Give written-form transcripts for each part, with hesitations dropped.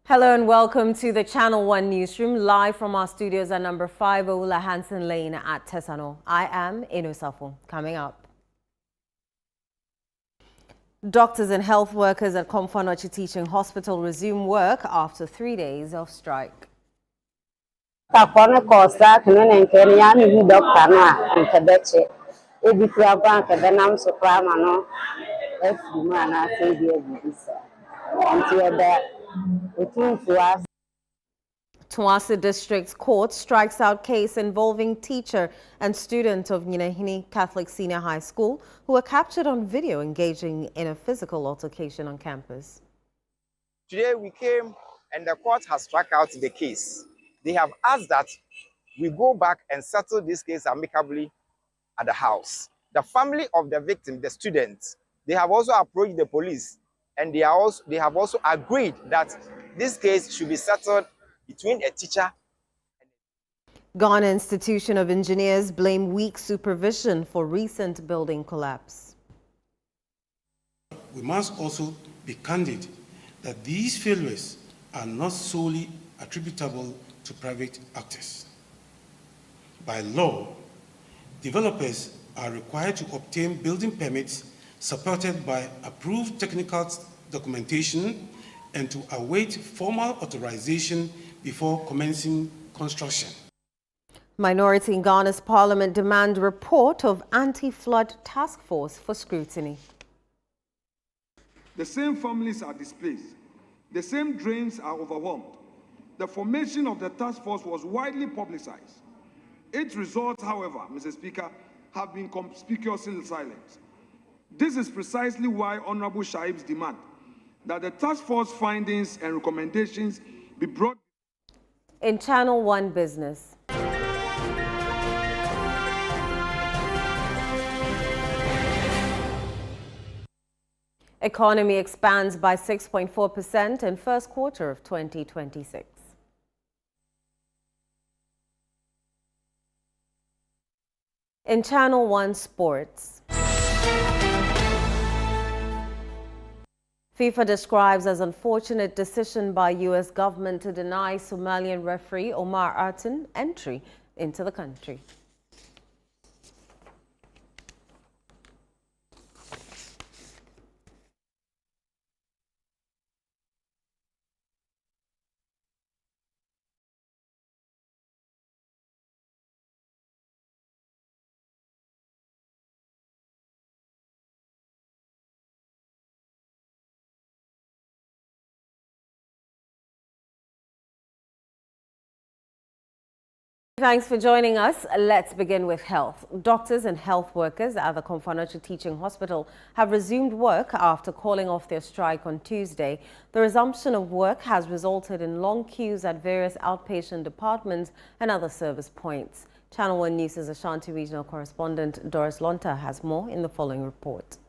Hello and welcome to the Channel 1 Newsroom, live from our studios at number 5 Ola Hansen Lane at Tesano. I am Inosafo. Coming up. Doctors and health workers at Komfanochi Teaching Hospital resume work after 3 days of strike. Tuasa District Court strikes out case involving teacher and student of Nyinahini Catholic Senior High School who were captured on video engaging in a physical altercation on campus. Today we came and the court has struck out the case. They have asked that we go back and settle this case amicably at the house. The family of the victim, the students, they have also approached the police and they have also agreed that this case should be settled between a teacher. Ghana Institution of Engineers blame weak supervision for recent building collapse. We must also be candid that these failures are not solely attributable to private actors. By law, developers are required to obtain building permits supported by approved technical documentation and to await formal authorization before commencing construction. Minority in Ghana's parliament demand report of anti-flood task force for scrutiny. The same families are displaced. The same drains are overwhelmed. The formation of the task force was widely publicized. Its results, however, Mr. Speaker, have been conspicuously silent. This is precisely why Honorable Shaib's demand that the task force findings and recommendations be brought. In Channel 1 Business. Economy expands by 6.4% in first quarter of 2026. In Channel 1 Sports. FIFA describes as unfortunate decision by U.S. government to deny Somalian referee Omar Artan entry into the country. Thanks for joining us. Let's begin with health. Doctors and health workers at the Komfanochi Teaching Hospital have resumed work after calling off their strike on Tuesday. The resumption of work has resulted in long queues at various outpatient departments and other service points. Channel 1 News' Ashanti Regional Correspondent Doris Lonta has more in the following report.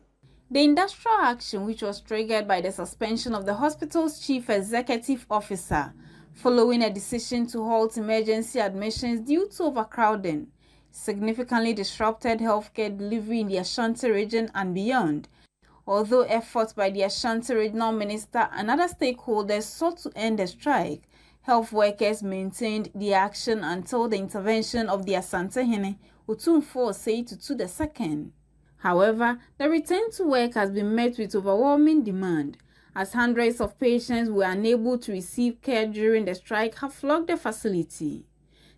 The industrial action, which was triggered by the suspension of the hospital's chief executive officer, following a decision to halt emergency admissions due to overcrowding, significantly disrupted healthcare delivery in the Ashanti region and beyond. Although efforts by the Ashanti regional minister and other stakeholders sought to end the strike, health workers maintained the action until the intervention of the Asantehene Otumfuo Osei Tutu II. However, the return to work has been met with overwhelming demand, as hundreds of patients were unable to receive care during the strike have flocked the facility.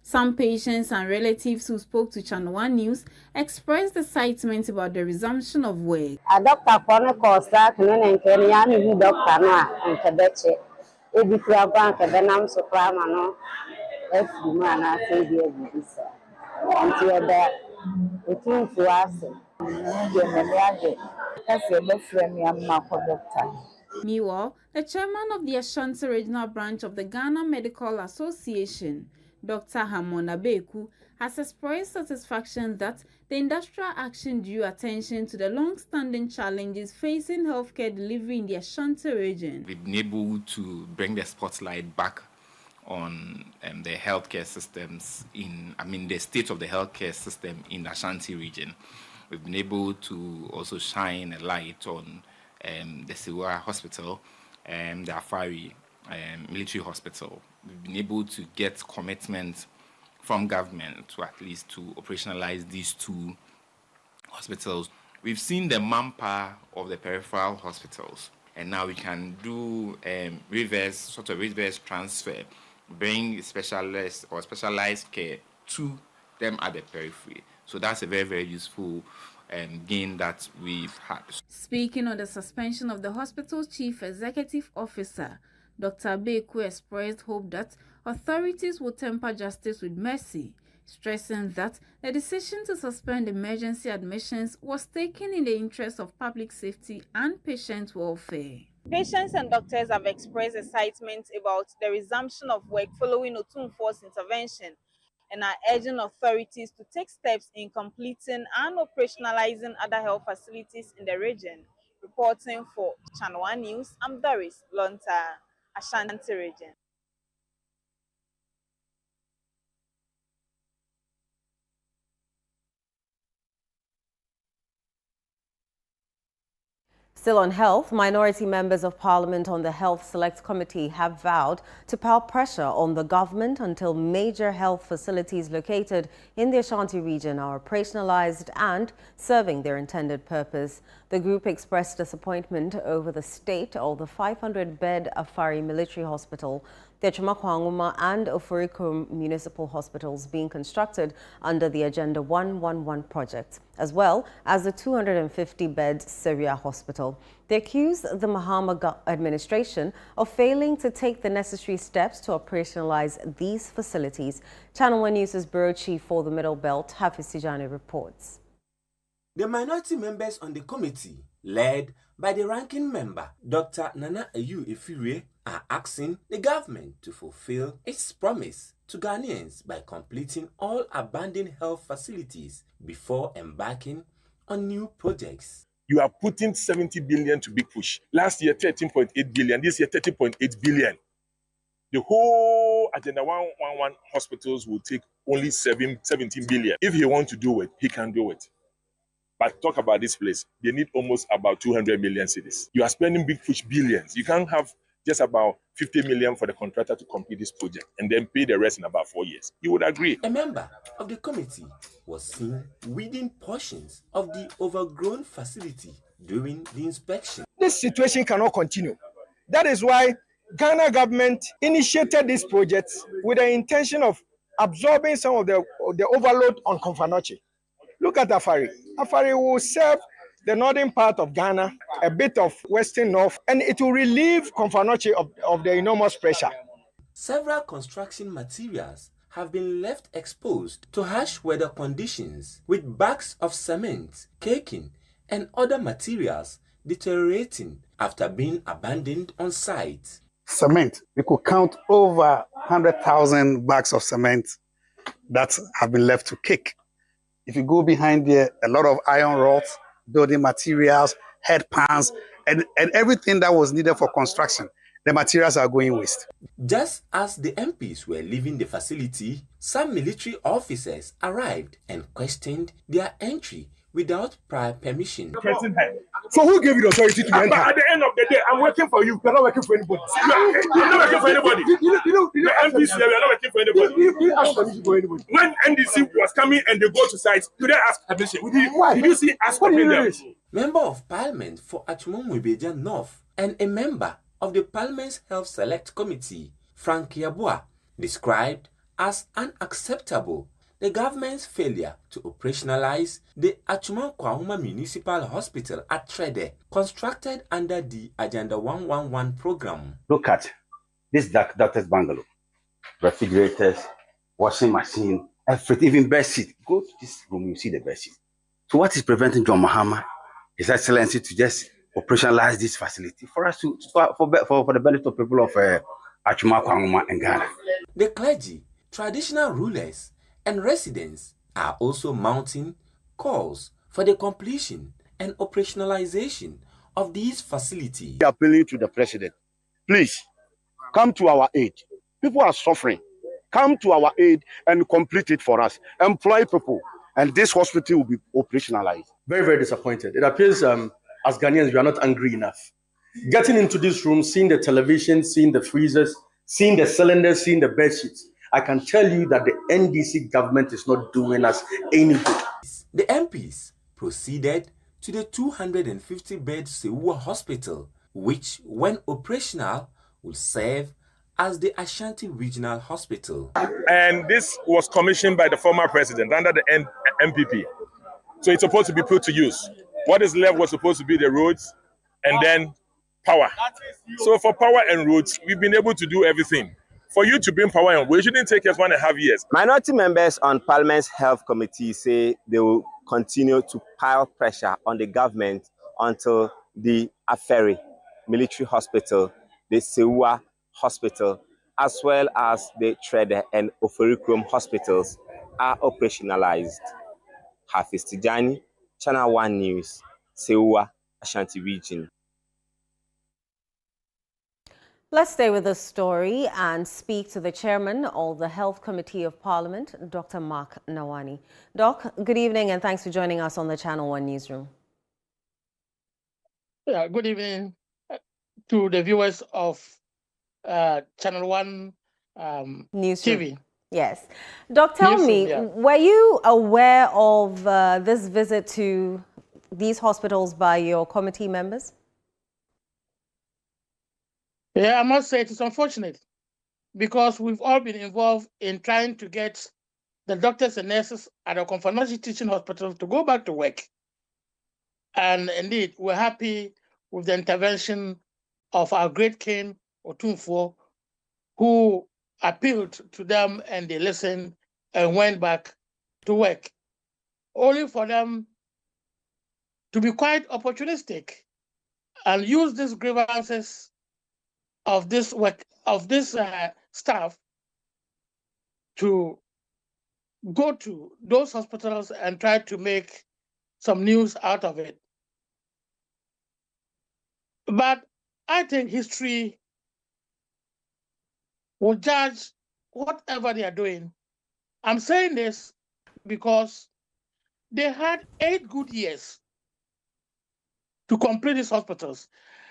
Some patients and relatives who spoke to Channel 1 News expressed excitement about the resumption of work. Meanwhile, the chairman of the Ashanti Regional Branch of the Ghana Medical Association, Dr. Hamon Abeku, has expressed satisfaction that the industrial action drew attention to the long-standing challenges facing healthcare delivery in the Ashanti region. We've been able to bring the spotlight back on the healthcare systems the state of the healthcare system in the Ashanti region. We've been able to also shine a light on the Siwa Hospital, the Afari military hospital. We've been able to get commitment from government to at least to operationalize these 2 hospitals. We've seen the manpower of the peripheral hospitals, and now we can do reverse transfer, bring specialized care to them at the periphery. So that's a very, very useful gain that we've had. Speaking on the suspension of the hospital's chief executive officer, Dr. Beku expressed hope that authorities will temper justice with mercy, stressing that the decision to suspend emergency admissions was taken in the interest of public safety and patient welfare. Patients and doctors have expressed excitement about the resumption of work following Otumfuo's intervention and are urging authorities to take steps in completing and operationalizing other health facilities in the region. Reporting for Channel 1 News, I'm Doris Lonta, Ashanti region. Still on health, minority members of Parliament on the Health Select Committee have vowed to pile pressure on the government until major health facilities located in the Ashanti region are operationalized and serving their intended purpose. The group expressed disappointment over the state of the 500-bed Afari Military Hospital, the Achuma and Ofuriko municipal hospitals being constructed under the Agenda 111 project, as well as the 250-bed Syria Hospital. They accuse the Mahama administration of failing to take the necessary steps to operationalize these facilities. Channel 1 News' Bureau Chief for the Middle Belt, Hafiz Tijani, reports. The minority members on the committee, led by the ranking member, Dr. Nana Ayu Efire, are asking the government to fulfill its promise to Ghanaians by completing all abandoned health facilities before embarking on new projects. You are putting 70 billion to big push. Last year, 13.8 billion. This year, 30.8 billion. The whole Agenda 111 hospitals will take only 17 billion. If he wants to do it, he can do it. But talk about this place. They need almost about 200 million cedis. You are spending big push billions. You can't have just about 50 million for the contractor to complete this project and then pay the rest in about 4 years. You would agree. A member of the committee was seen weeding portions of the overgrown facility during the inspection. This situation cannot continue. That is why Ghana government initiated this project with the intention of absorbing some of the overload on Komfanoche. Look at Afari. Afari will serve the northern part of Ghana, a bit of western north, and it will relieve Komfanoche of the enormous pressure. Several construction materials have been left exposed to harsh weather conditions, with bags of cement, caking, and other materials deteriorating after being abandoned on site. Cement, we could count over 100,000 bags of cement that have been left to cake. If you go behind there, a lot of iron rods, building materials, headpans, and everything that was needed for construction. The materials are going waste. Just as the MPs were leaving the facility, some military officers arrived and questioned their entry without prior permission. So who gave you the authority to enter? At the end of the day, I'm working for you. You're not working for anybody. You're not working for anybody. The MPs here, we're not working for anybody. You ask permission for anybody. When NDC was coming and they go to sites, do they ask permission? Did you see us stopping them? Member of Parliament for Achuma North and a member of the Parliament's Health Select Committee, Frank Yabua, described as unacceptable the government's failure to operationalize the Achuma Municipal Hospital at Trede, constructed under the Agenda 111 program. Look at this doctor's bungalow, refrigerators, washing machine, everything, even bed sheet. Go to this room, you see the bed sheet. So what is preventing John Mahama, His Excellency, to just operationalize this facility for us for the benefit of people of Achuma and Ghana? The clergy, traditional rulers, and residents are also mounting calls for the completion and operationalization of these facilities. We are appealing to the president. Please, come to our aid. People are suffering. Come to our aid and complete it for us. Employ people, and this hospital will be operationalized. Very, very disappointed. It appears as Ghanaians, we are not angry enough. Getting into this room, seeing the television, seeing the freezers, seeing the cylinders, seeing the bed sheets, I can tell you that the NDC government is not doing us any good. The MPs proceeded to the 250-bed Sewua Hospital, which, when operational, will serve as the Ashanti Regional Hospital. And this was commissioned by the former president under the MPP. So it's supposed to be put to use. What is left was supposed to be the roads and then power. So for power and roads, we've been able to do everything. For you to bring power and roads, it shouldn't take us 1.5 years. Minority members on Parliament's Health Committee say they will continue to pile pressure on the government until the Aferi Military Hospital, the Sewua Hospital, as well as the Trede and Oforikrom hospitals are operationalized. Hafiz Tijani, Channel 1 News, Sewua, Ashanti Region. Let's stay with this story and speak to the chairman of the Health Committee of Parliament, Dr. Mark Nawani. Doc, good evening and thanks for joining us on the Channel 1 Newsroom. Yeah, good evening to the viewers of Channel 1 Newsroom. TV. Yes. Doc, tell me, were you aware of this visit to these hospitals by your committee members? Yeah, I must say it is unfortunate because we've all been involved in trying to get the doctors and nurses at our Confanachi Teaching Hospital to go back to work. And indeed, we're happy with the intervention of our great king, Otumfuo, who appealed to them and they listened and went back to work, only for them to be quite opportunistic and use these grievances of this work of this staff to go to those hospitals and try to make some news out of it. But I think history will judge whatever they are doing. I'm saying this because they had 8 good years to complete these hospitals.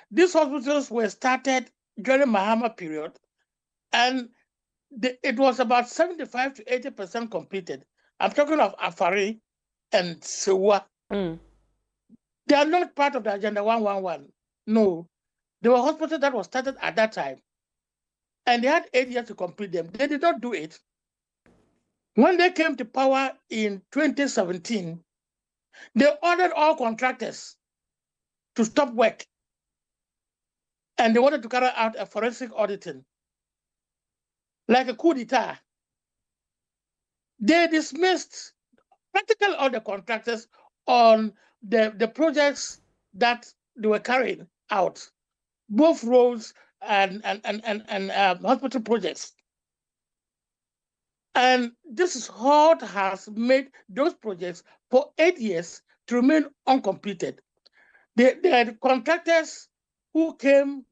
These hospitals were started during Mahama period, and it was about 75 to 80% completed. I'm talking of Afari and Sewua. They are not part of the Agenda 111. No. They were hospitals that were started at that time. And they had 8 years to complete them. They did not do it. When they came to power in 2017, they ordered all contractors to stop work. And they wanted to carry out a forensic auditing, like a coup d'etat. They dismissed practically all the contractors on the projects that they were carrying out, both roads and hospital projects. And this is what has made those projects for 8 years to remain uncompleted. The contractors who came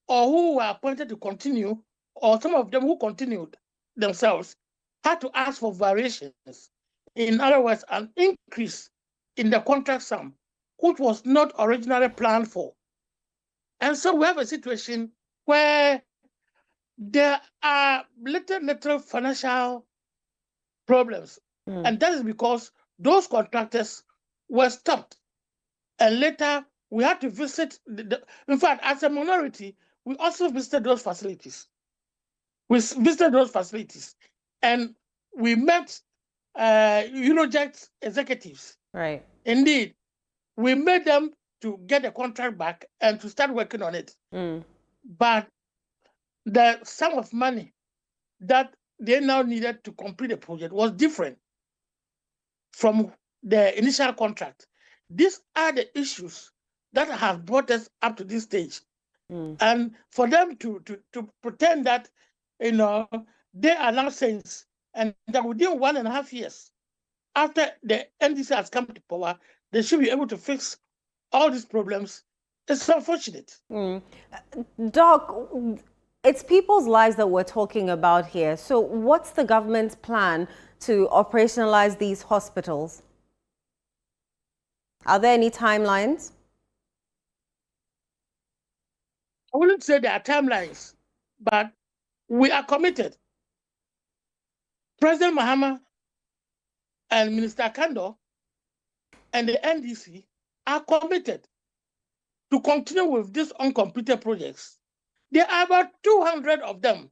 or who were appointed to continue, or some of them who continued themselves, had to ask for variations. In other words, an increase in the contract sum, which was not originally planned for. And so we have a situation where there are little financial problems. And that is because those contractors were stopped. And later, we had to visit, in fact, as a minority, we also visited those facilities. And we met Unoject executives. Right. Indeed, we made them to get the contract back and to start working on it. But the sum of money that they now needed to complete the project was different from the initial contract. These are the issues that have brought us up to this stage. And for them to pretend that, they are now saints, and that within 1.5 years after the NDC has come to power, they should be able to fix all these problems. It's unfortunate. Doc, it's people's lives that we're talking about here. So what's the government's plan to operationalize these hospitals? Are there any timelines? I wouldn't say there are timelines, but we are committed. President Mahama and Minister Kando and the NDC are committed to continue with these uncompleted projects. There are about 200 of them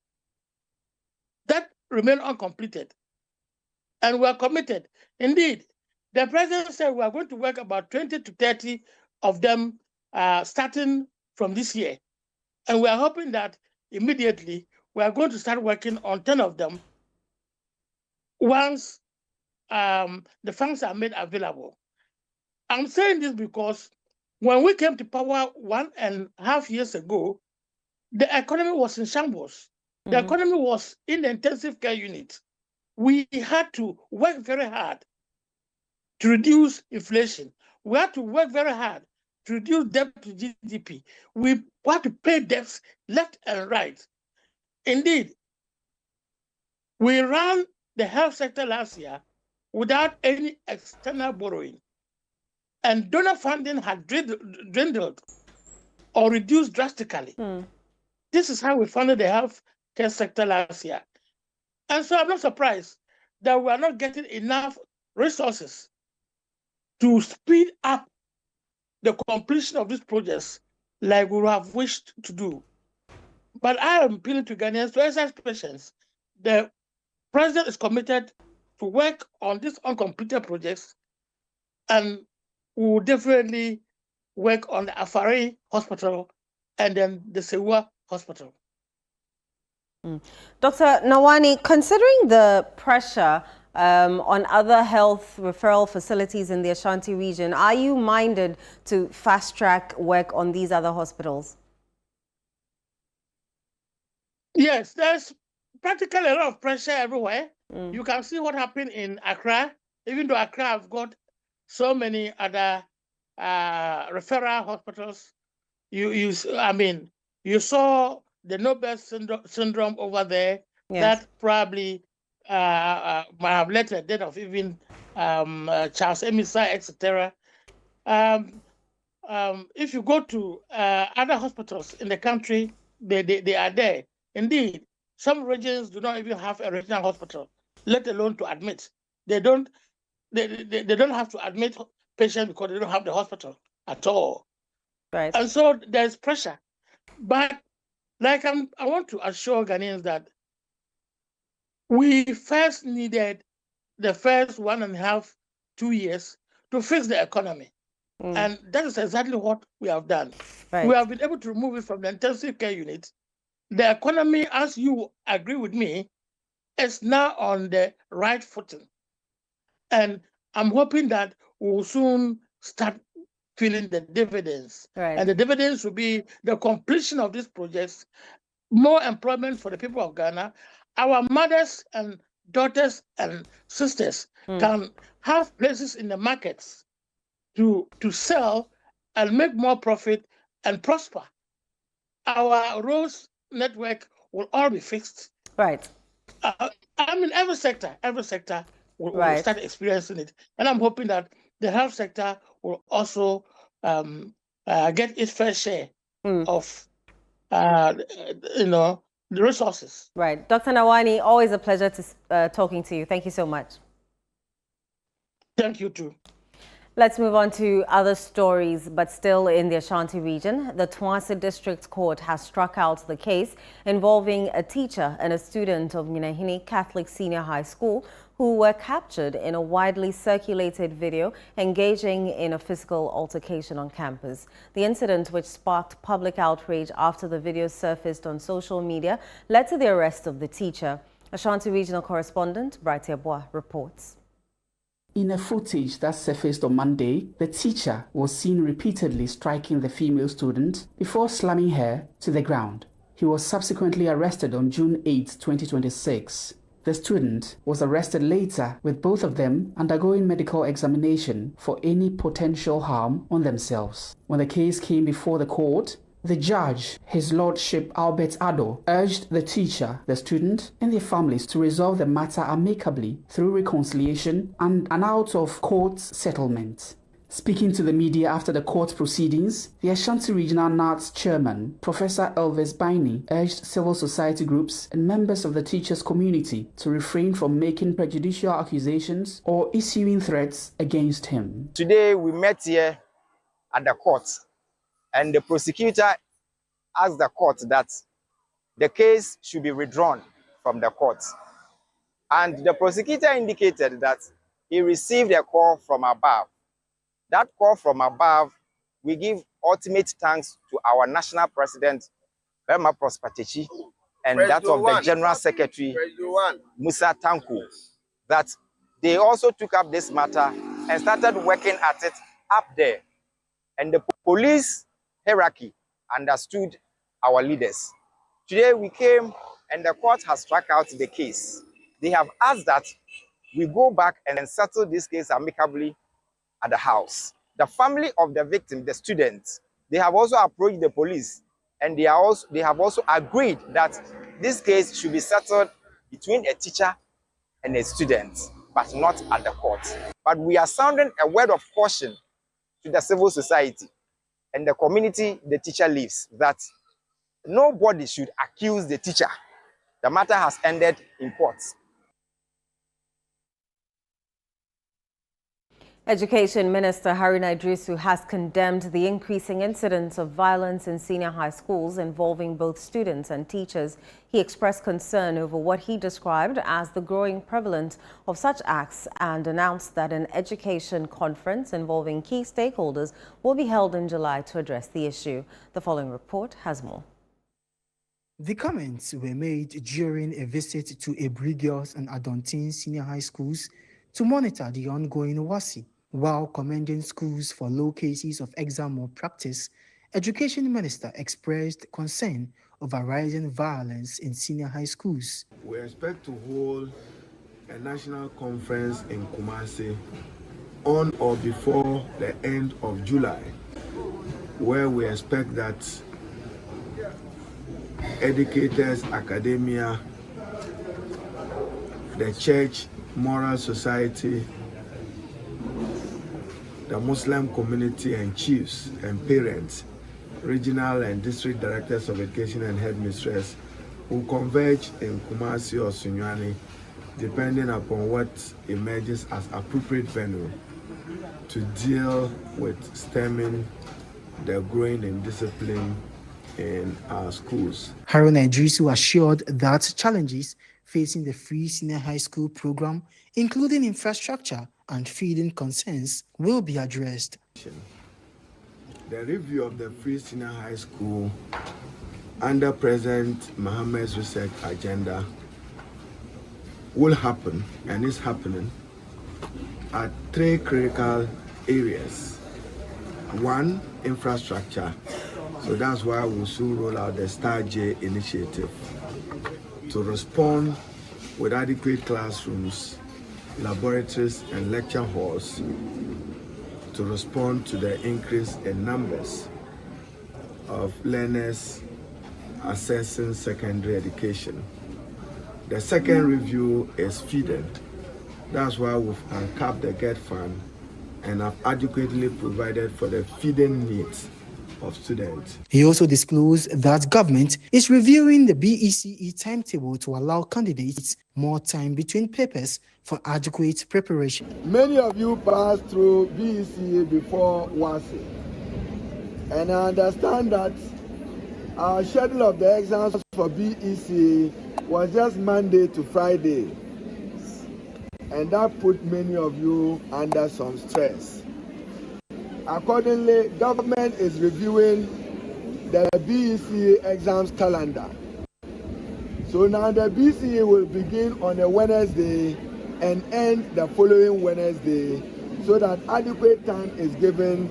that remain uncompleted, and we are committed. Indeed, the president said we are going to work about 20 to 30 of them starting from this year, and we are hoping that immediately we are going to start working on 10 of them once the funds are made available. I'm saying this because when we came to power 1.5 years ago, the economy was in shambles. The economy was in the intensive care unit. We had to work very hard to reduce inflation. We had to work very hard to reduce debt to GDP. We had to pay debts left and right. Indeed, we ran the health sector last year without any external borrowing. And donor funding had dwindled or reduced drastically. This is how we funded the health care sector last year. And so I'm not surprised that we are not getting enough resources to speed up the completion of these projects like we would have wished to do. But I am appealing to Ghanaians to exercise patience. The president is committed to work on these uncompleted projects, and we will definitely work on the Afari Hospital and then the Sewa Hospital. Dr. Nawani, considering the pressure on other health referral facilities in the Ashanti region, are you minded to fast-track work on these other hospitals? Yes, there's practically a lot of pressure everywhere. You can see what happened in Accra, even though Accra has got so many other referral hospitals. You saw the Nobel syndrome over there. Yes. That probably might have led to the death of even Charles Emisa, etc. If you go to other hospitals in the country, they are there. Indeed, some regions do not even have a regional hospital, let alone to admit. They don't have to admit patients because they don't have the hospital at all. Right. And so there's pressure. But like I want to assure Ghanaians that we first needed the first 1.5, 2 years to fix the economy. And that is exactly what we have done. Right. We have been able to remove it from the intensive care unit. The economy, as you agree with me, is now on the right footing. And I'm hoping that we will soon start feeling the dividends. Right. And the dividends will be the completion of these projects, more employment for the people of Ghana. Our mothers and daughters and sisters can have places in the markets to sell and make more profit and prosper. Our roads network will all be fixed. Right. Every sector will start experiencing it. And I'm hoping that the health sector will also get its fair share of, the resources. Right. Dr. Nawani, always a pleasure to talking to you. Thank you so much. Thank you too. Let's move on to other stories, but still in the Ashanti region. The Twase District Court has struck out the case involving a teacher and a student of Minahini Catholic Senior High School who were captured in a widely circulated video engaging in a physical altercation on campus. The incident, which sparked public outrage after the video surfaced on social media, led to the arrest of the teacher. Ashanti regional correspondent Bright Yabwa reports. In a footage that surfaced on Monday, the teacher was seen repeatedly striking the female student before slamming her to the ground. He was subsequently arrested on June 8, 2026. The student was arrested later, with both of them undergoing medical examination for any potential harm on themselves. When the case came before the court, the judge, His Lordship Albert Addo, urged the teacher, the student, and their families to resolve the matter amicably through reconciliation and an out-of-court settlement. Speaking to the media after the court proceedings, the Ashanti Regional NARTS chairman, Professor Elvis Baini, urged civil society groups and members of the teachers' community to refrain from making prejudicial accusations or issuing threats against him. Today we met here at the court, and the prosecutor asked the court that the case should be withdrawn from the court. And the prosecutor indicated that he received a call from above. That call from above, we give ultimate thanks to our national president, Bema Prosperity, and that of the General Secretary, Musa Tanku, that they also took up this matter and started working at it up there. And the police hierarchy understood our leaders. Today we came and the court has struck out the case. They have asked that we go back and settle this case amicably at the house. The family of the victim, the students, they have also approached the police, and they have also agreed that this case should be settled between a teacher and a student, but not at the court. But we are sounding a word of caution to the civil society and the community the teacher lives, that nobody should accuse the teacher. The matter has ended in court. Education Minister Haruna Idrisu has condemned the increasing incidence of violence in senior high schools involving both students and teachers. He expressed concern over what he described as the growing prevalence of such acts and announced that an education conference involving key stakeholders will be held in July to address the issue. The following report has more. The comments were made during a visit to Ebri Girls and Adontin senior high schools to monitor the ongoing WASI. While commending schools for low cases of exam malpractice, Education Minister expressed concern over rising violence in senior high schools. We expect to hold a national conference in Kumasi on or before the end of July, where we expect that educators, academia, the church, moral society, the Muslim community and chiefs and parents, regional and district directors of education and headmistress will converge in Kumasi or Sunyani, depending upon what emerges as appropriate venue to deal with stemming the growing indiscipline in our schools. Haruna Idrisu assured that challenges facing the free senior high school program, including infrastructure and feeding concerns, will be addressed. The review of the free senior high school under President Mohammed's research agenda will happen and is happening at three critical areas. One, infrastructure. So that's why we'll soon roll out the Star J initiative to respond with adequate classrooms, laboratories, and lecture halls to respond to the increase in numbers of learners accessing secondary education. The second review is feeding. That's why we've uncapped the GET fund and have adequately provided for the feeding needs of students. He also disclosed that government is reviewing the BECE timetable to allow candidates more time between papers for adequate preparation. Many of you passed through BECE before WASI, and I understand that our schedule of the exams for BECE was just Monday to Friday, and that put many of you under some stress. Accordingly, government is reviewing the BECE exams calendar. So now the BECE will begin on a Wednesday and end the following Wednesday, so that adequate time is given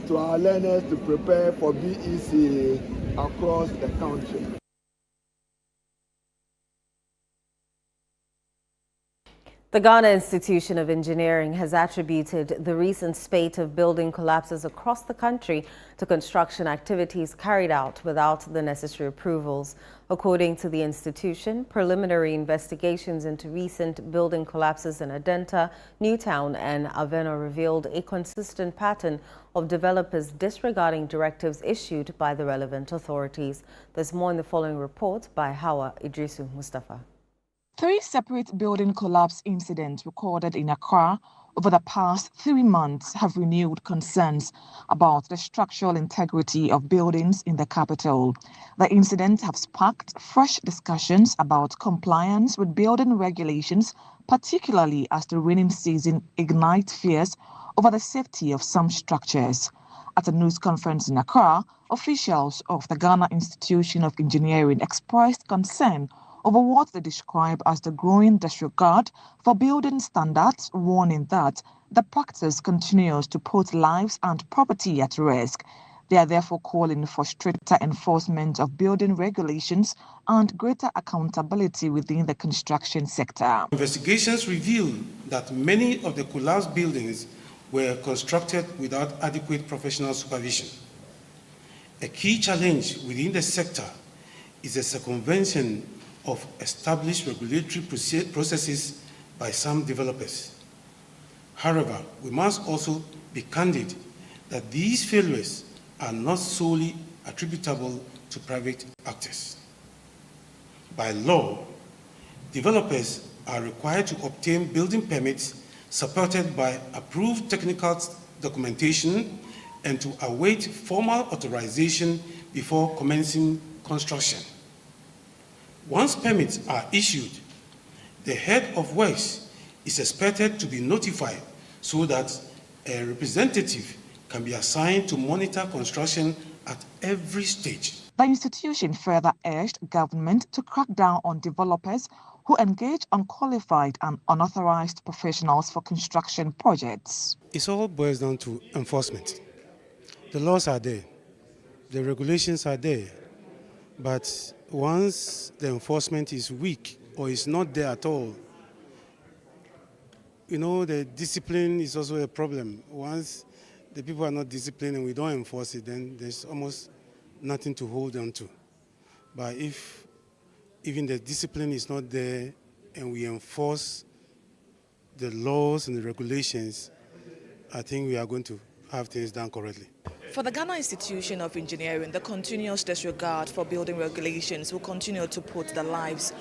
to our learners to prepare for BECE across the country. The Ghana Institution of Engineering has attributed the recent spate of building collapses across the country to construction activities carried out without the necessary approvals. According to the institution, preliminary investigations into recent building collapses in Adenta, Newtown and Avena revealed a consistent pattern of developers disregarding directives issued by the relevant authorities. There's more in the following report by Hawa Idrisu Mustafa. 3 separate building collapse incidents recorded in Accra over the past 3 months have renewed concerns about the structural integrity of buildings in the capital. The incidents have sparked fresh discussions about compliance with building regulations, particularly as the rainy season ignites fears over the safety of some structures. At a news conference in Accra, officials of the Ghana Institution of Engineering expressed concern over what they describe as the growing disregard for building standards, warning that the practice continues to put lives and property at risk. They are therefore calling for stricter enforcement of building regulations and greater accountability within the construction sector. Investigations reveal that many of the collapsed buildings were constructed without adequate professional supervision. A key challenge within the sector is the circumvention of established regulatory processes by some developers. However, we must also be candid that these failures are not solely attributable to private actors. By law, developers are required to obtain building permits supported by approved technical documentation and to await formal authorization before commencing construction. Once permits are issued, the head of works is expected to be notified so that a representative can be assigned to monitor construction at every stage. The institution further urged government to crack down on developers who engage unqualified and unauthorized professionals for construction projects. It all boils down to enforcement. The laws are there, the regulations are there, but once the enforcement is weak or is not there at all, the discipline is also a problem. Once the people are not disciplined and we don't enforce it, then there's almost nothing to hold on to. But if even the discipline is not there and we enforce the laws and the regulations, I think we are going to have things done correctly. For the Ghana Institution of Engineering, the continuous disregard for building regulations will continue to put the lives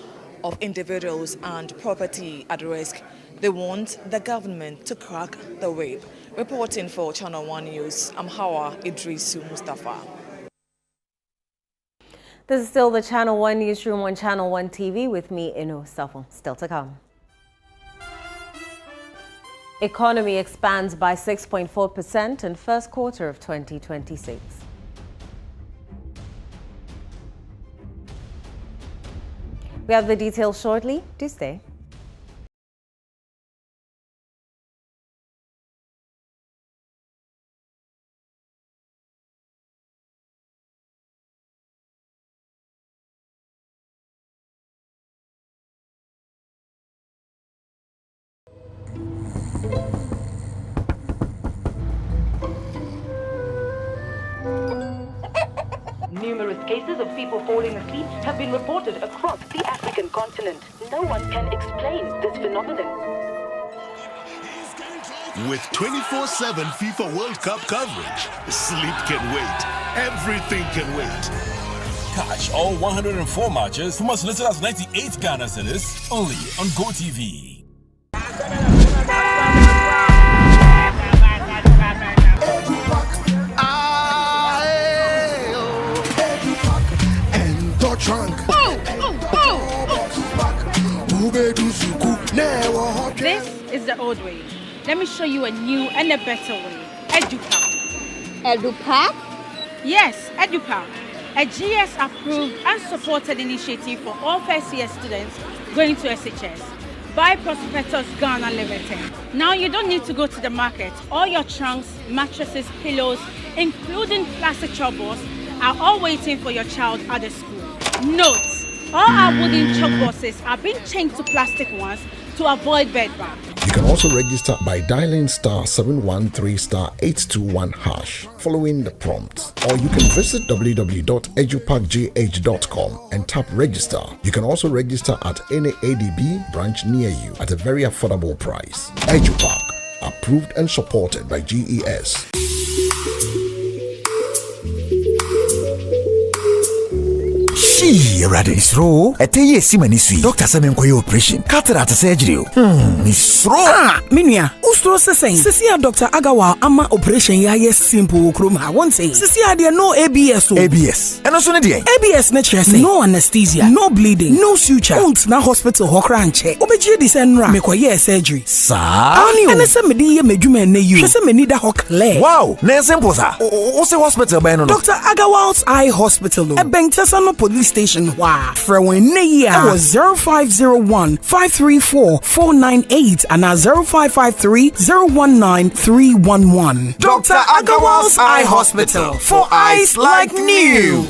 of individuals and property at risk. They want the government to crack the whip. Reporting for Channel 1 News, I'm Hawa Idrisu Mustafa. This is still the Channel 1 Newsroom on Channel 1 TV with me, Inu Safon. Still to come. Economy expands by 6.4% in first quarter of 2026. We have the details shortly. Do stay. Numerous cases of people falling asleep have been reported across the African continent. No one can explain this phenomenon. With 24/7 FIFA World Cup coverage, sleep can wait. Everything can wait. Catch all 104 matches from as little as 98 Ghana cedis only on GoTV. This is the old way. Let me show you a new and a better way. EduPack. EduPack? Yes, EduPack. A GS-approved and supported initiative for all first-year students going to SHS by Prospectus Ghana Limited. Now you don't need to go to the market. All your trunks, mattresses, pillows, including plastic chalkboards, are all waiting for your child at the school. Note, all our wooden chalkboards are being changed to plastic ones to avoid bedbugs. You can also register by dialing *713*821# following the prompts, or you can visit www.eduparkgh.com and tap register. You can also register at any ADB branch near you at a very affordable price. EduPark, approved and supported by GES. Misro. Eteye simani sui. Doctor said me operation. Cataract surgery. Misro. Minia. Ustro sesen. Sisia Dr. Agawa ama operation ya yes simple krum ha won't say. Sisia there no ABS. ABS. And also ne ABS na chese. No anesthesia. No bleeding. No suture. Unt na hospital hokra nche. Obeji di senra. Mekoye surgery. Sa. Ene se medi ye medwuma na you. Hwese meni da hokle. Wow. Na simple sa. O se hospital ba no. Dr. Agawa's Eye Hospital. E bentesa no police station. Wow. For it was 0501 534 498 and 0553 019 311. Dr. Agawa's Eye Hospital for eyes like new.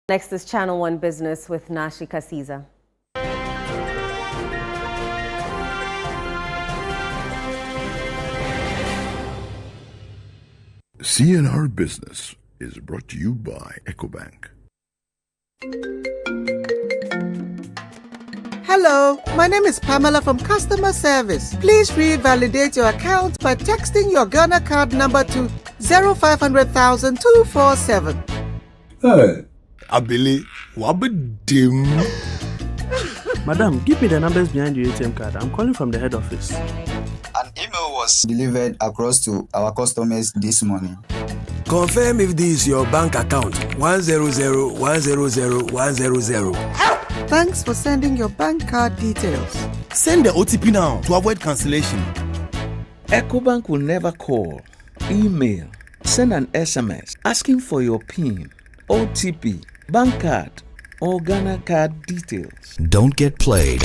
Next is Channel 1 Business with Nashi Kasiza. CNR Business is brought to you by EcoBank. Hello, my name is Pamela from Customer Service. Please revalidate your account by texting your Ghana card number to 0500,000 247. Hey. Abili, wabadim. Madam, give me the numbers behind your ATM card. I'm calling from the head office. An email was delivered across to our customers this morning. Confirm if this is your bank account. 100-100-100. Thanks for sending your bank card details. Send the OTP now to avoid cancellation. EcoBank will never call, email, send an SMS asking for your PIN, OTP, bank card, or Ghana card details. Don't get played.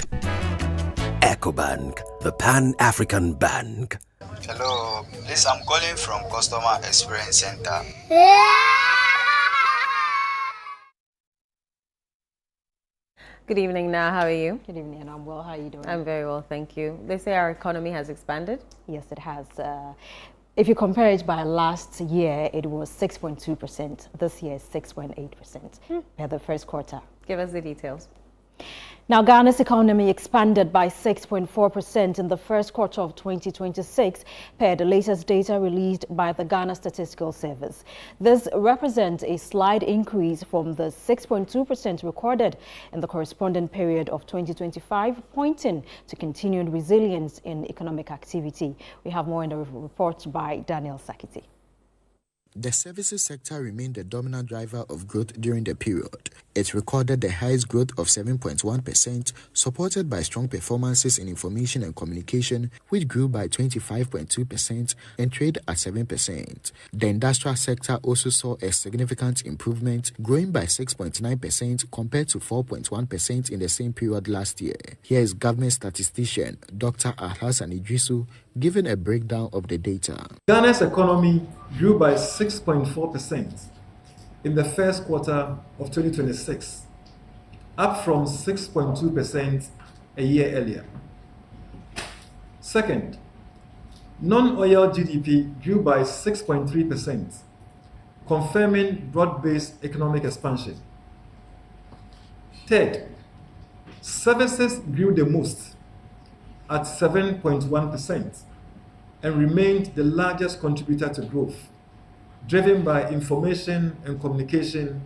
EcoBank, the Pan-African Bank. Hello, please, I'm calling from Customer Experience Center. Good evening, now. How are you? Good evening, and I'm well. How are you doing? I'm very well, thank you. They say our economy has expanded? Yes, it has. If you compare it by last year, it was 6.2%. This year is 6.8% per the first quarter. Give us the details. Now, Ghana's economy expanded by 6.4% in the first quarter of 2026 per the latest data released by the Ghana Statistical Service. This represents a slight increase from the 6.2% recorded in the corresponding period of 2025, pointing to continued resilience in economic activity. We have more in the report by Daniel Sakiti. The services sector remained the dominant driver of growth during the period. It recorded the highest growth of 7.1%, supported by strong performances in information and communication, which grew by 25.2%, and trade at 7%. The industrial sector also saw a significant improvement, growing by 6.9% compared to 4.1% in the same period last year. Here is government statistician Dr. Alhassan Idrisu giving a breakdown of the data. Ghana's economy grew by 6.4% in the first quarter of 2026, up from 6.2% a year earlier. Second, non-oil GDP grew by 6.3%, confirming broad-based economic expansion. Third, services grew the most at 7.1% and remained the largest contributor to growth, driven by information and communication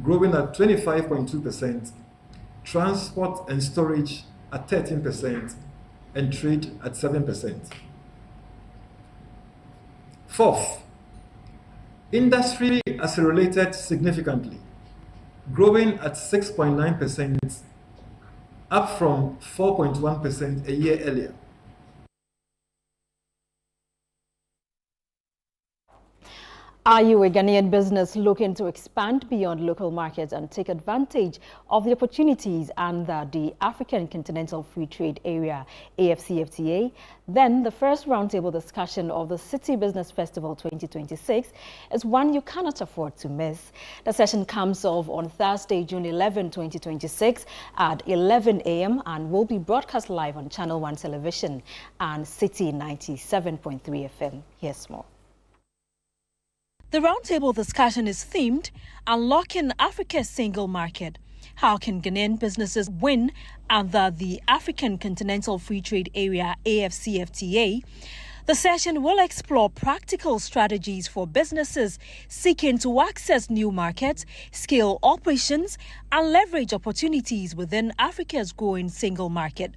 growing at 25.2%, transport and storage at 13%, and trade at 7%. Fourth, industry accelerated significantly, growing at 6.9%, up from 4.1% a year earlier. Are you a Ghanaian business looking to expand beyond local markets and take advantage of the opportunities under the African Continental Free Trade Area, AFCFTA? Then the first roundtable discussion of the City Business Festival 2026 is one you cannot afford to miss. The session comes off on Thursday, June 11, 2026 at 11 a.m. and will be broadcast live on Channel 1 Television and City 97.3 FM. Here's more. The roundtable discussion is themed Unlocking Africa's Single Market. How can Ghanaian businesses win under the African Continental Free Trade Area, AFCFTA? The session will explore practical strategies for businesses seeking to access new markets, scale operations, and leverage opportunities within Africa's growing single market.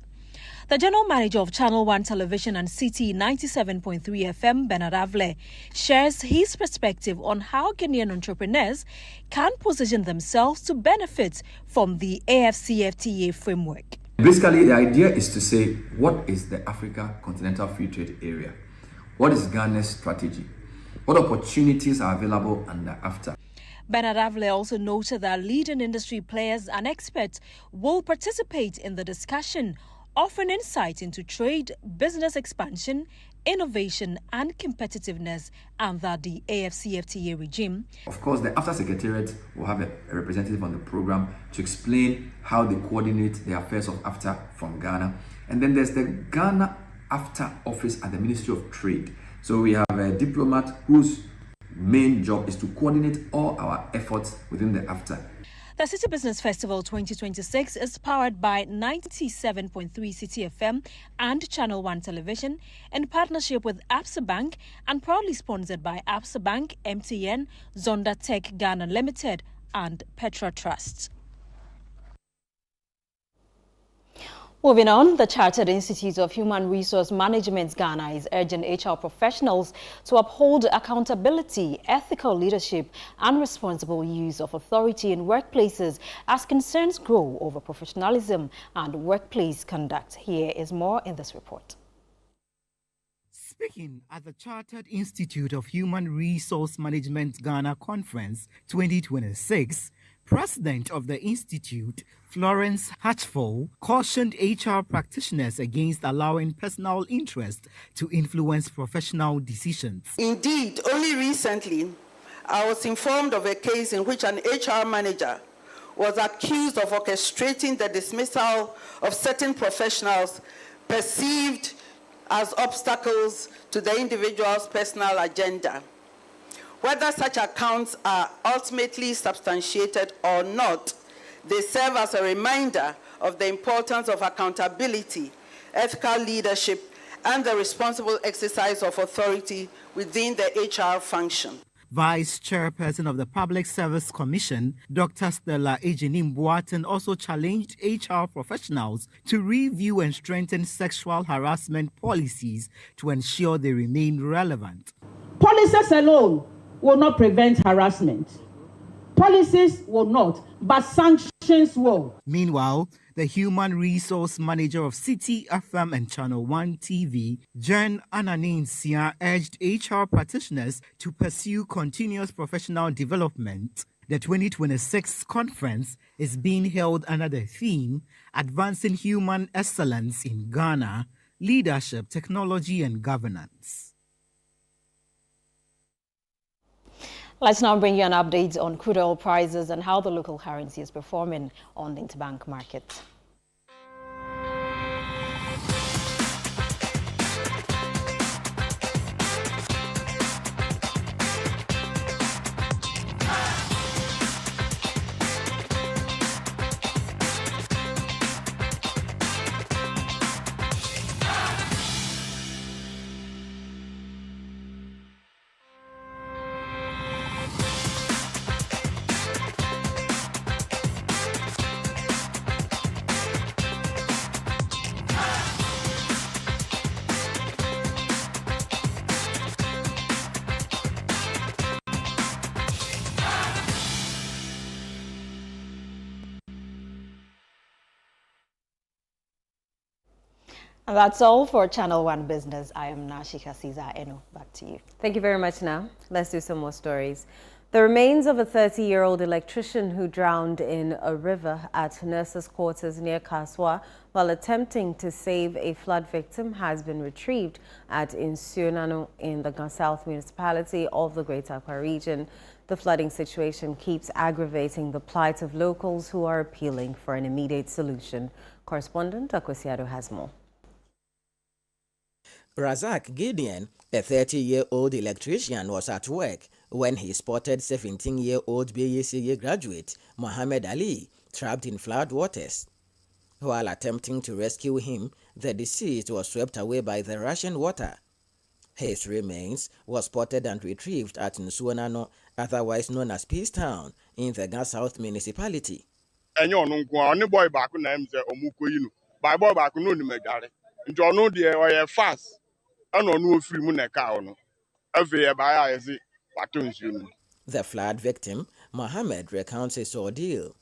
The General Manager of Channel 1 Television and City 97.3 FM, Bernard Avle, shares his perspective on how Ghanaian entrepreneurs can position themselves to benefit from the AFCFTA framework. Basically, the idea is to say, what is the Africa Continental Free Trade Area? What is Ghana's strategy? What opportunities are available under AFTA? Bernard Avle also noted that leading industry players and experts will participate in the discussion, offering insight into trade, business expansion, innovation and competitiveness under the AFCFTA regime. Of course, the AFTA Secretariat will have a representative on the program to explain how they coordinate the affairs of AFTA from Ghana. And then there's the Ghana AFTA office at the Ministry of Trade. So we have a diplomat whose main job is to coordinate all our efforts within the AFTA. The City Business Festival 2026 is powered by 97.3 City FM and Channel 1 Television in partnership with Absa Bank and proudly sponsored by Absa Bank, MTN, Zonda Tech Ghana Limited and Petra Trust. Moving on, the Chartered Institute of Human Resource Management Ghana is urging HR professionals to uphold accountability, ethical leadership and responsible use of authority in workplaces as concerns grow over professionalism and workplace conduct. Here is more in this report. Speaking at the Chartered Institute of Human Resource Management Ghana Conference 2026, President of the Institute, Florence Hatchful, cautioned HR practitioners against allowing personal interest to influence professional decisions. Indeed, only recently, I was informed of a case in which an HR manager was accused of orchestrating the dismissal of certain professionals perceived as obstacles to the individual's personal agenda. Whether such accounts are ultimately substantiated or not, they serve as a reminder of the importance of accountability, ethical leadership, and the responsible exercise of authority within the HR function. Vice Chairperson of the Public Service Commission, Dr. Stella Ejinim Boaten, also challenged HR professionals to review and strengthen sexual harassment policies to ensure they remain relevant. Policies alone will not prevent harassment. Policies will not, but sanctions will. Meanwhile, the Human Resource Manager of City FM and Channel 1 TV, Jen Ananinsia, urged HR practitioners to pursue continuous professional development. The 2026 conference is being held under the theme Advancing Human Excellence in Ghana, Leadership, Technology and Governance. Let's now bring you an update on crude oil prices and how the local currency is performing on the interbank market. And that's all for Channel 1 Business. I am Nashika Caesar Eno. Back to you. Thank you very much now. Let's do some more stories. The remains of a 30-year-old electrician who drowned in a river at nurses' quarters near Kaswa while attempting to save a flood victim has been retrieved at Nsuonano in the South municipality of the Greater Accra region. The flooding situation keeps aggravating the plight of locals who are appealing for an immediate solution. Correspondent Akwesiado has more. Razak Gideon, a 30-year-old electrician, was at work when he spotted 17-year-old BACA graduate Mohammed Ali trapped in flood waters. While attempting to rescue him, the deceased was swept away by the rushing water. His remains were spotted and retrieved at Nsuonano, otherwise known as Peace Town, in the Ga South municipality. The flood victim, Mohammed, recounts his ordeal.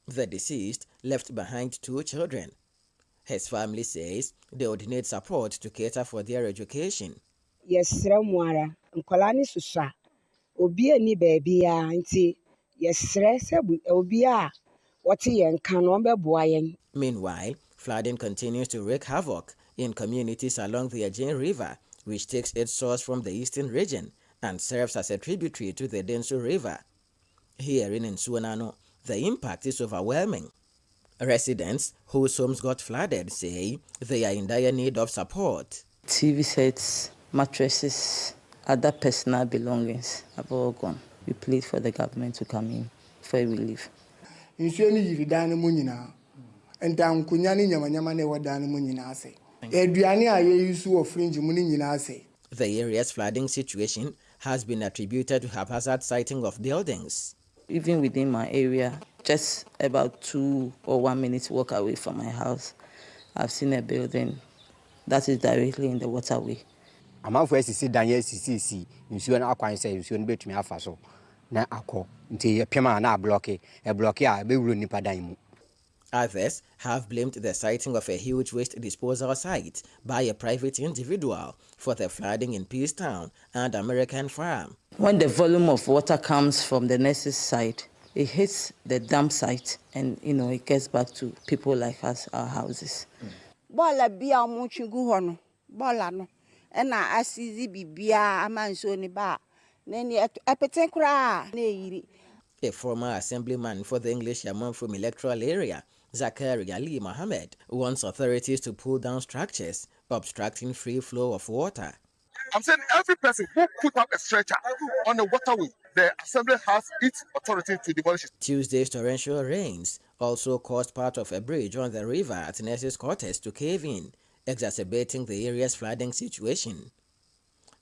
The deceased left behind 2 children. His family says they would need support to cater for their education. Yesre muara nkolani susua obi ani baby a nti yesre se obi a wote yen kan no beboa yen. Meanwhile, flooding continues to wreak havoc in communities along the Aegean River, which takes its source from the eastern region and serves as a tributary to the Densu River. Here in Nsuonano, the impact is overwhelming. Residents whose homes got flooded say they are in dire need of support. TV sets, mattresses, other personal belongings have all gone. We plead for the government to come in for relief. The area's flooding situation has been attributed to haphazard siting of buildings. Even within my area, just about 2 or 1 minute walk away from my house, I've seen a building that is directly in the waterway. Others have blamed the siting of a huge waste disposal site by a private individual for the flooding in Peace Town and American Farm. When the volume of water comes from the nurse's site, it hits the dump site and, it gets back to people like us, our houses. Bola bia omunchugu hono, bola no. Ena asizi bibia amanso ni ba. Neni epeten kura ne yiri. A former assemblyman for the English Yamanfum electoral area, Zakari Ali Mohammed, wants authorities to pull down structures obstructing free flow of water. I'm saying every person who put up a stretcher on the waterway, the assembly has its authority to demolish it. Tuesday's torrential rains also caused part of a bridge on the river at Nurses' Quarters to cave in, exacerbating the area's flooding situation.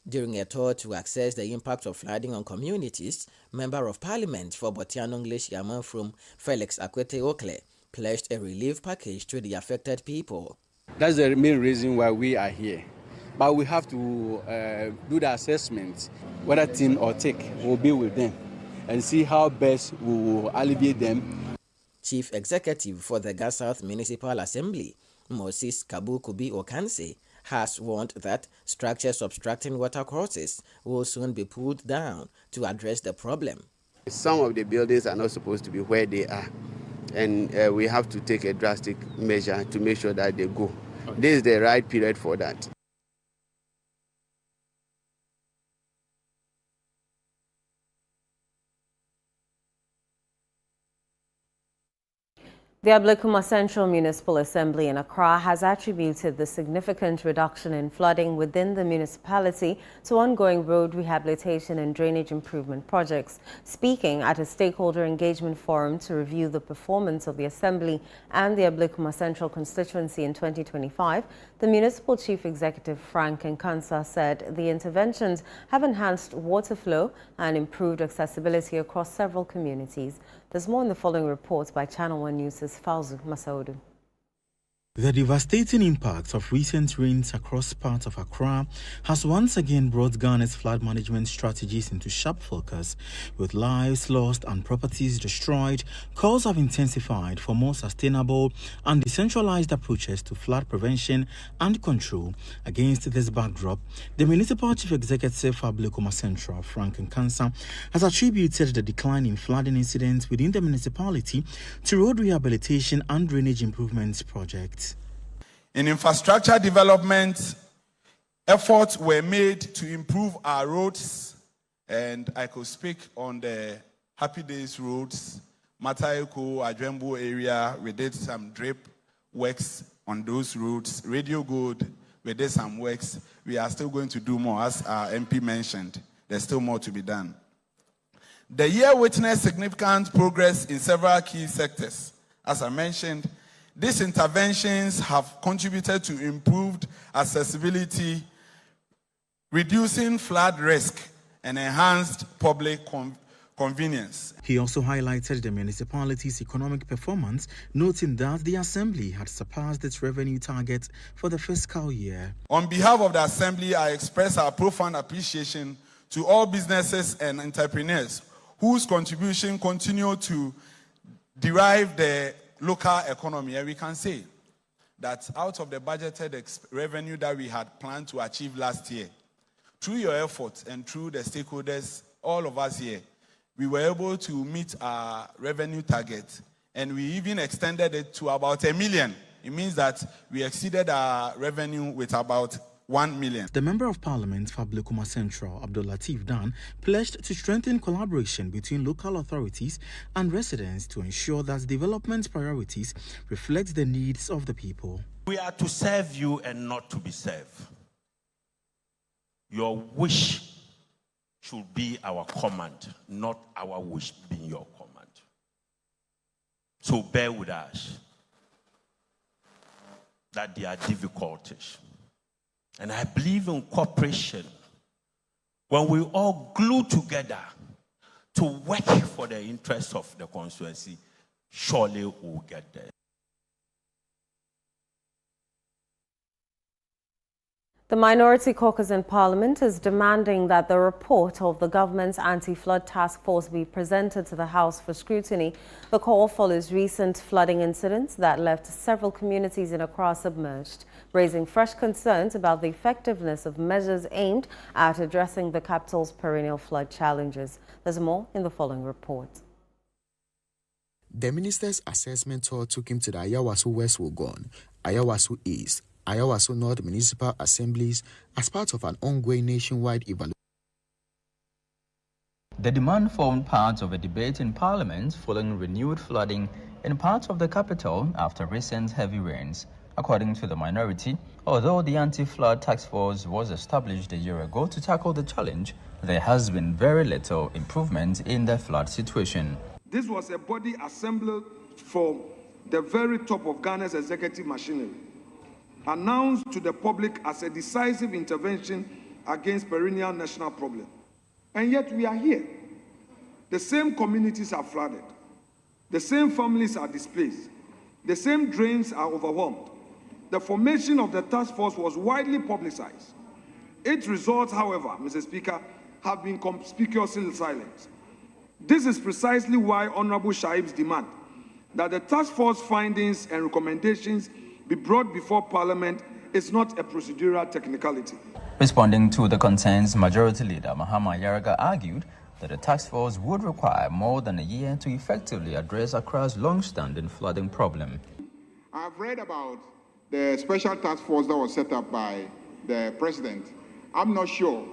During a tour to assess the impact of flooding on communities, Member of Parliament for Botiano English Yamanfum Felix Akwete Okle pledged a relief package to the affected people. That's the main reason why we are here. But we have to do the assessment, whether team or take will be with them and see how best we will alleviate them. Chief Executive for the Ga South Municipal Assembly, Moses Kabukubi Okanse, has warned that structures obstructing water courses will soon be pulled down to address the problem. Some of the buildings are not supposed to be where they are, and we have to take a drastic measure to make sure that they go. Okay. This is the right period for that. The Ablekuma Central Municipal Assembly in Accra has attributed the significant reduction in flooding within the municipality to ongoing road rehabilitation and drainage improvement projects. Speaking at a stakeholder engagement forum to review the performance of the Assembly and the Ablekuma Central constituency in 2025, the Municipal Chief Executive Frank Nkansa said the interventions have enhanced water flow and improved accessibility across several communities. There's more in the following report by Channel 1 News' Fauzu Masaudu. The devastating impact of recent rains across parts of Accra has once again brought Ghana's flood management strategies into sharp focus. With lives lost and properties destroyed, calls have intensified for more sustainable and decentralized approaches to flood prevention and control. Against this backdrop, the Municipal Chief Executive for Ablekuma Central, Frank Nkansa, has attributed the decline in flooding incidents within the municipality to road rehabilitation and drainage improvements projects. In infrastructure development, efforts were made to improve our roads, and I could speak on the Happy Days roads, Matayoko, Ajwembo area. We did some drip works on those roads. Radio Good, we did some works. We are still going to do more, as our MP mentioned. There's still more to be done. The year witnessed significant progress in several key sectors. As I mentioned, these interventions have contributed to improved accessibility, reducing flood risk, and enhanced public convenience. He also highlighted the municipality's economic performance, noting that the Assembly had surpassed its revenue target for the fiscal year. On behalf of the Assembly, I express our profound appreciation to all businesses and entrepreneurs whose contribution continue to derive the local economy. And we can say that out of the budgeted revenue that we had planned to achieve last year, through your efforts and through the stakeholders, all of us here, we were able to meet our revenue target, and we even extended it to about 1 million. It means that we exceeded our revenue with about 1 million. The Member of Parliament for Ablekuma Central, Abdul Latif Dan, pledged to strengthen collaboration between local authorities and residents to ensure that development priorities reflect the needs of the people. We are to serve you and not to be served. Your wish should be our command, not our wish being your command. So bear with us that there are difficulties. And I believe in cooperation. When we all glue together to work for the interests of the constituency, surely we'll get there. The Minority Caucus in Parliament is demanding that the report of the government's anti-flood task force be presented to the House for scrutiny. The call follows recent flooding incidents that left several communities in Accra submerged, raising fresh concerns about the effectiveness of measures aimed at addressing the capital's perennial flood challenges. There's more in the following report. The minister's assessment tour took him to the Ayawaso West Wugon, Ayawaso East, Ayawaso North Municipal Assemblies as part of an ongoing nationwide evaluation. The demand formed part of a debate in Parliament following renewed flooding in parts of the capital after recent heavy rains. According to the minority, although the anti-flood task force was established a year ago to tackle the challenge, there has been very little improvement in the flood situation. This was a body assembled from the very top of Ghana's executive machinery, announced to the public as a decisive intervention against perennial national problem. And yet we are here. The same communities are flooded. The same families are displaced. The same drains are overwhelmed. The formation of the task force was widely publicized. Its results, however, Mr. Speaker, have been conspicuously silent. This is precisely why Honorable Shaib's demand that the task force findings and recommendations be brought before Parliament is not a procedural technicality. Responding to the concerns, Majority Leader Mahama Yaraga argued that the task force would require more than a year to effectively address Accra's long-standing flooding problem. I've read about the special task force that was set up by the President. I'm not sure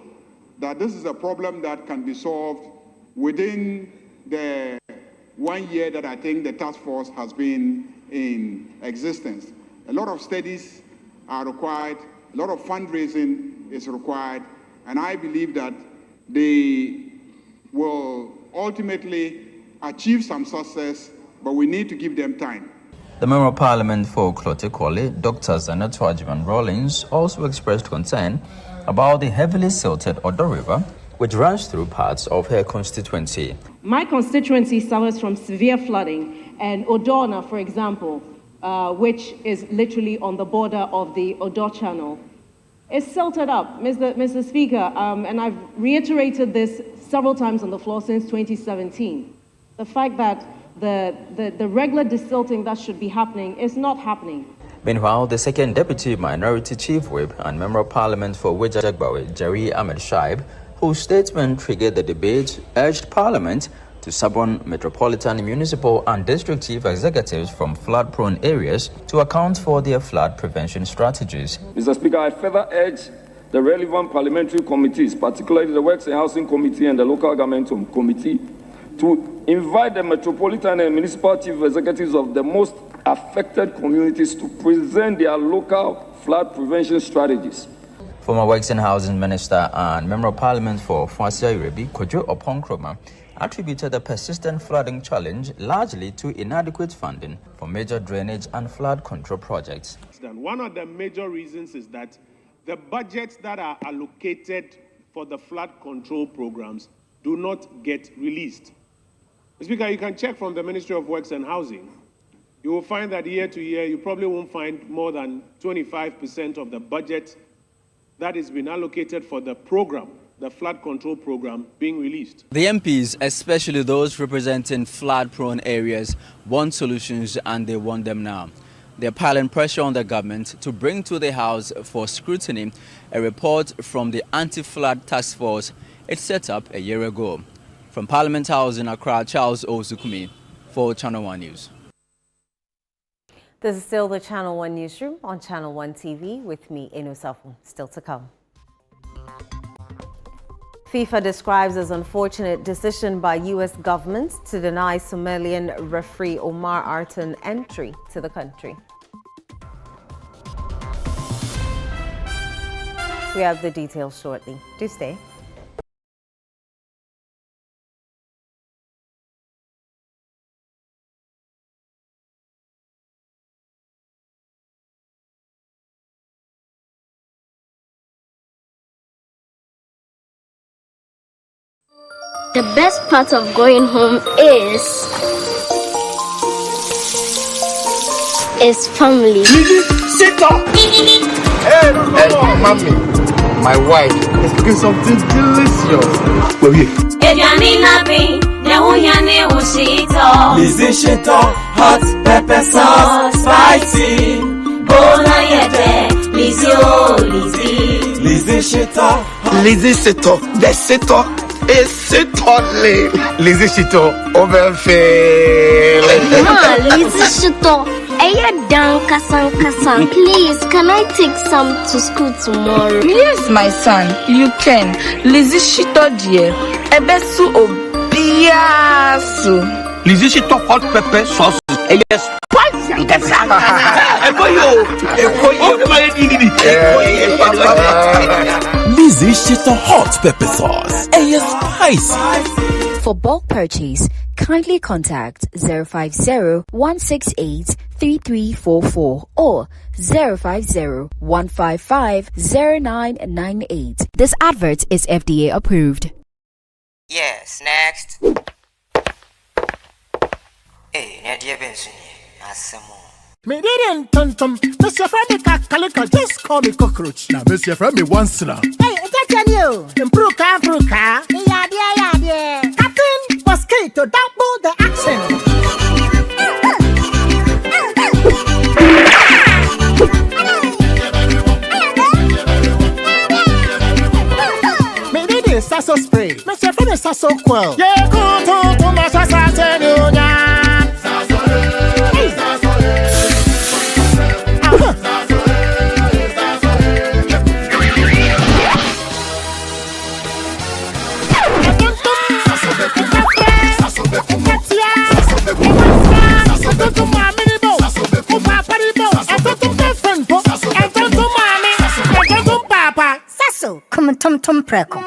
that this is a problem that can be solved within the 1 year that I think the task force has been in existence. A lot of studies are required, a lot of fundraising is required, and I believe that they will ultimately achieve some success, but we need to give them time. The Member of Parliament for Klote-Kwale, Dr. Zaneto Ajiman Rawlings, also expressed concern about the heavily silted Odo River, which runs through parts of her constituency. My constituency suffers from severe flooding, and Odona, for example, which is literally on the border of the Odo Channel. It's silted up, Mr. Speaker, and I've reiterated this several times on the floor since 2017. The fact that the regular desilting that should be happening is not happening. Meanwhile, the second Deputy Minority Chief Whip and Member of Parliament for Wajagbawe, Jerry Ahmed Shaib, whose statement triggered the debate, urged Parliament to suborn metropolitan, municipal and district chief executives from flood-prone areas to account for their flood prevention strategies. Mr. Speaker, I further urge the relevant parliamentary committees, particularly the Works and Housing Committee and the Local Government Committee, to invite the metropolitan and municipal chief executives of the most affected communities to present their local flood prevention strategies. Former Works and Housing Minister and Member of Parliament for Fwasia Irebi, Kojo Oponkroma, attributed the persistent flooding challenge largely to inadequate funding for major drainage and flood control projects. One of the major reasons is that the budgets that are allocated for the flood control programs do not get released. Mr. Speaker, you can check from the Ministry of Works and Housing. You will find that year to year, you probably won't find more than 25% of the budget that has been allocated for the program, the flood control program, being released. The MPs, especially those representing flood-prone areas, want solutions and they want them now. They're piling pressure on the government to bring to the House for scrutiny a report from the Anti-Flood Task Force it set up a year ago. From Parliament House in Accra, Charles Ozukumi for Channel 1 News. This is still the Channel 1 Newsroom on Channel 1 TV with me, Eno Safo. Still to come. FIFA describes as unfortunate decision by U.S. government to deny Somalian referee Omar Arton entry to the country. We have the details shortly. Do stay. The best part of going home is family. Sit up! Hey, mommy, my wife is cooking something delicious. We're here. Lizzie hot pepper sauce, spicy. Bola yede, Lizzie oh Lizzie. Lizzie the Shito. Lizzie Shito over fail. Lizzie Shito. Please, can I take some to school tomorrow? Yes, my son, you can. Lizzie Shito dear. Ebesu obiasu. Lizzie Shito hot pepper sauce. Yes, spicy and Lizzie Shito hot pepper sauce. Spicy. For bulk purchase, kindly contact 050-168-3344 or 050-155-0998. This advert is FDA approved. Yes, next. Hey, Nadia Benson, Asamo. Me didn't tum. Mr. Friendly Calico, just call me cockroach. Now, Mr. Friendly once now. Hey, that's you. Improve. Yeah. Captain Mosquito, double the accent. Me did this sasso spray. Mr. Friendly sasso quell. Yeah, go to my sasso. Come on, Tom Preco.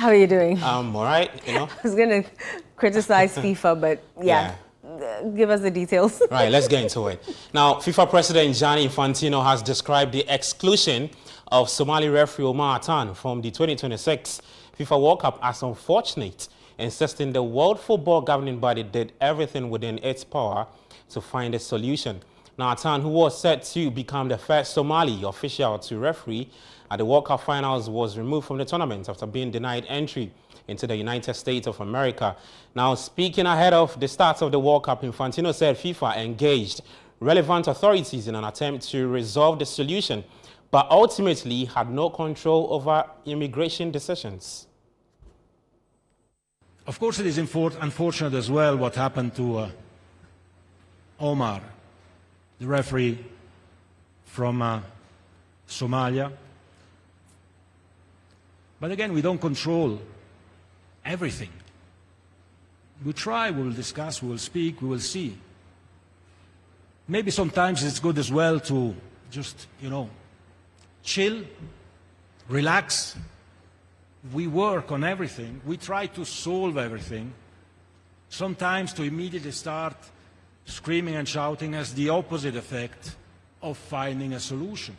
How are you doing? I'm all right, you know. I was going to criticize FIFA, but yeah. Give us the details. Right, let's get into it. Now, FIFA President Gianni Infantino has described the exclusion of Somali referee Omar Atan from the 2026 FIFA World Cup as unfortunate, insisting the World Football Governing Body did everything within its power to find a solution. Now, Atan, who was set to become the first Somali official to referee at the World Cup finals, was removed from the tournament after being denied entry into the United States of America. Now, speaking ahead of the start of the World Cup, Infantino said FIFA engaged relevant authorities in an attempt to resolve the solution, but ultimately had no control over immigration decisions. Of course, it is unfortunate as well what happened to Omar, the referee from Somalia. But again, we don't control everything. We try, we will discuss, we will speak, we will see. Maybe sometimes it's good as well to just, chill, relax. We work on everything. We try to solve everything. Sometimes to immediately start screaming and shouting has the opposite effect of finding a solution.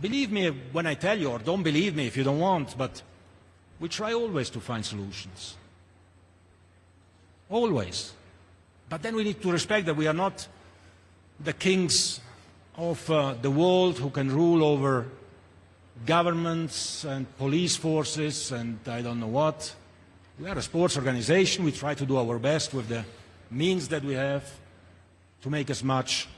Believe me when I tell you, or don't believe me if you don't want, but we try always to find solutions. Always. But then we need to respect that we are not the kings of the world who can rule over governments and police forces and I don't know what. We are a sports organization. We try to do our best with the means that we have to make as much.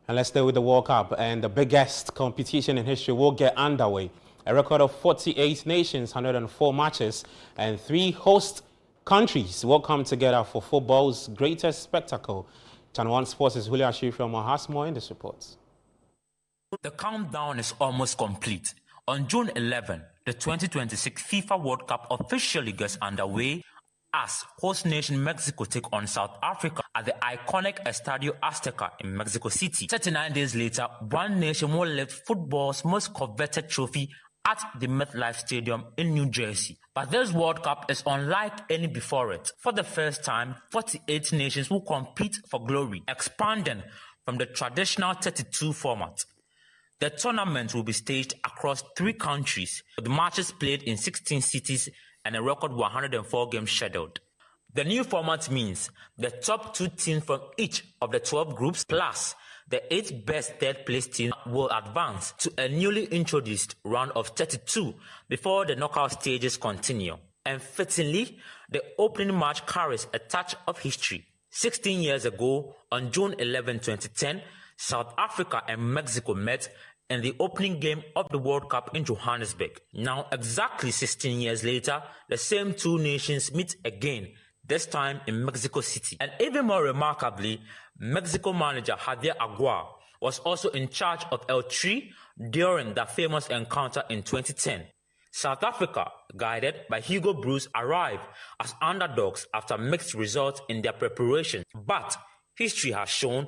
And let's stay with the World Cup, and the biggest competition in history will get underway. A record of 48 nations, 104 matches, and 3 host countries will come together for football's greatest spectacle. Channel 1 Sports' Julio Ashiri from has more in this report. The countdown is almost complete. On June 11, the 2026 FIFA World Cup officially gets underway as host nation Mexico take on South Africa at the iconic Estadio Azteca in Mexico City. 39 days later, one nation will lift football's most coveted trophy at the MetLife Stadium in New Jersey. But this World Cup is unlike any before it. For the first time, 48 nations will compete for glory, expanding from the traditional 32 format. The tournament will be staged across 3 countries, with matches played in 16 cities and a record 104 games scheduled. The new format means the top 2 teams from each of the 12 groups plus the 8 best third-place teams will advance to a newly introduced round of 32 before the knockout stages continue. And fittingly, the opening match carries a touch of history. 16 years ago, on June 11, 2010, South Africa and Mexico met in the opening game of the World Cup in Johannesburg. Now, exactly 16 years later, the same 2 nations meet again, this time in Mexico City. And even more remarkably, Mexico manager Javier Aguirre was also in charge of El Tri during that famous encounter in 2010. South Africa, guided by Hugo Broos, arrived as underdogs after mixed results in their preparation. But history has shown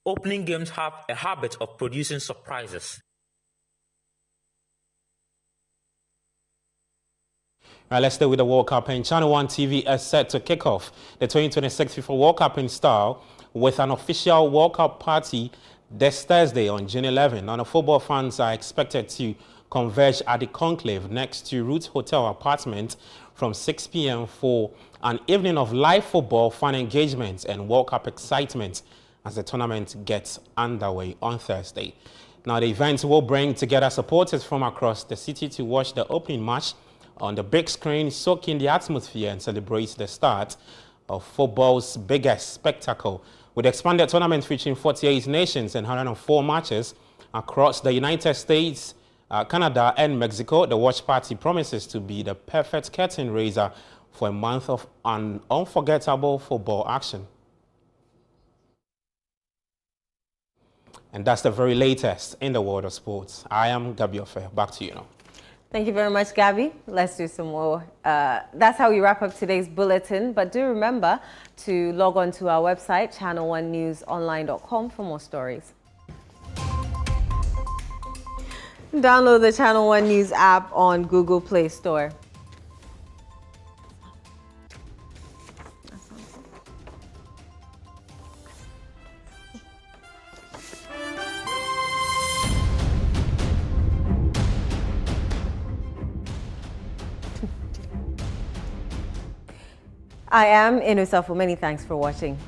opening games have a habit of producing surprises. Right, let's stay with the World Cup, and Channel 1 TV is set to kick off the 2026 FIFA World Cup in style with an official World Cup party this Thursday on June 11. And the football fans are expected to converge at the Conclave next to Roots Hotel apartment from 6 p.m. for an evening of live football, fan engagement and World Cup excitement as the tournament gets underway on Thursday. Now, the event will bring together supporters from across the city to watch the opening match on the big screen, soak in the atmosphere and celebrate the start of football's biggest spectacle. With the expanded tournament featuring 48 nations and 104 matches across the United States, Canada and Mexico, the watch party promises to be the perfect curtain raiser for a month of unforgettable football action. And that's the very latest in the world of sports. I am Gabi Ofe. Back to you now. Thank you very much, Gabby. Let's do some more. That's how we wrap up today's bulletin. But do remember to log on to our website, channel1newsonline.com, for more stories. Download the Channel One News app on Google Play Store. I am Inusafu. Many thanks for watching.